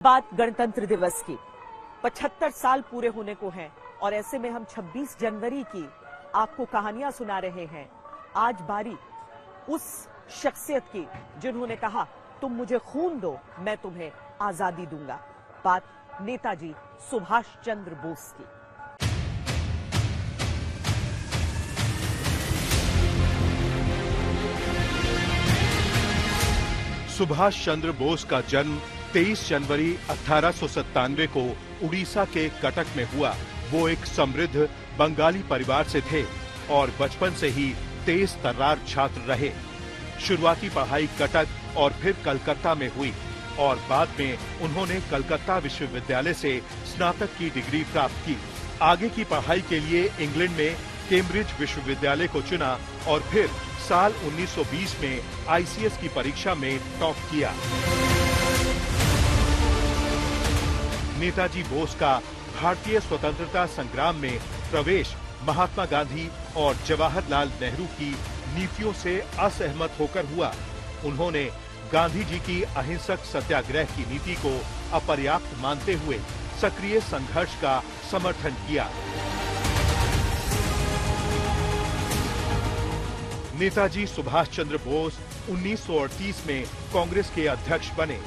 बात गणतंत्र दिवस की 75 साल पूरे होने को हैं और ऐसे में हम 26 जनवरी की आपको कहानियां सुना रहे हैं। आज बारी उस शख्सियत की जिन्होंने कहा तुम मुझे खून दो मैं तुम्हें आजादी दूंगा। बात नेताजी सुभाष चंद्र बोस की। सुभाष चंद्र बोस का जन्म 23 जनवरी 1897 को उड़ीसा के कटक में हुआ। वो एक समृद्ध बंगाली परिवार से थे और बचपन से ही तेज तर्रार छात्र रहे। शुरुआती पढ़ाई कटक और फिर कलकत्ता में हुई और बाद में उन्होंने कलकत्ता विश्वविद्यालय से स्नातक की डिग्री प्राप्त की। आगे की पढ़ाई के लिए इंग्लैंड में कैम्ब्रिज विश्वविद्यालय को चुना और फिर साल 1920 में आईसीएस की परीक्षा में टॉप किया। नेताजी बोस का भारतीय स्वतंत्रता संग्राम में प्रवेश महात्मा गांधी और जवाहरलाल नेहरू की नीतियों से असहमत होकर हुआ। उन्होंने गांधी जी की अहिंसक सत्याग्रह की नीति को अपर्याप्त मानते हुए सक्रिय संघर्ष का समर्थन किया। नेताजी सुभाष चंद्र बोस 1938 में कांग्रेस के अध्यक्ष बने।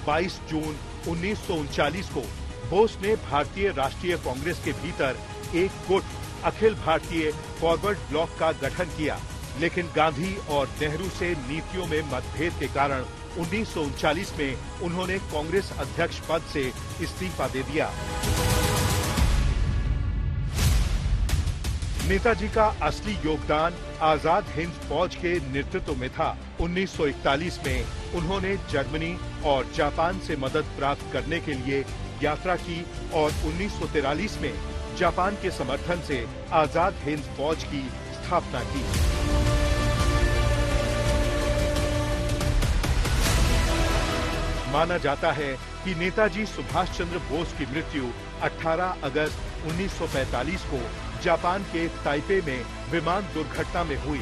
22 जून 1939 को बोस ने भारतीय राष्ट्रीय कांग्रेस के भीतर एक गुट अखिल भारतीय फॉरवर्ड ब्लॉक का गठन किया, लेकिन गांधी और नेहरू से नीतियों में मतभेद के कारण 1939 में उन्होंने कांग्रेस अध्यक्ष पद से इस्तीफा दे दिया। नेताजी का असली योगदान आजाद हिंद फौज के नेतृत्व में था। 1941 में उन्होंने जर्मनी और जापान से मदद प्राप्त करने के लिए यात्रा की और 1943 में जापान के समर्थन से आजाद हिंद फौज की स्थापना की। माना जाता है कि नेताजी सुभाष चंद्र बोस की मृत्यु 18 अगस्त 1945 को जापान के ताइपे में विमान दुर्घटना में हुई,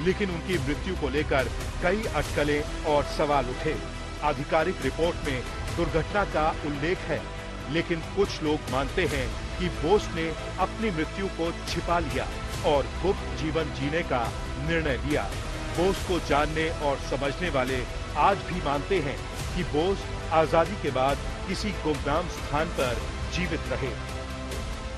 लेकिन उनकी मृत्यु को लेकर कई अटकलें और सवाल उठे। आधिकारिक रिपोर्ट में दुर्घटना का उल्लेख है, लेकिन कुछ लोग मानते हैं कि बोस ने अपनी मृत्यु को छिपा लिया और गुप्त जीवन जीने का निर्णय लिया। बोस को जानने और समझने वाले आज भी मानते हैं कि बोस आजादी के बाद किसी गुमनाम स्थान पर जीवित रहे।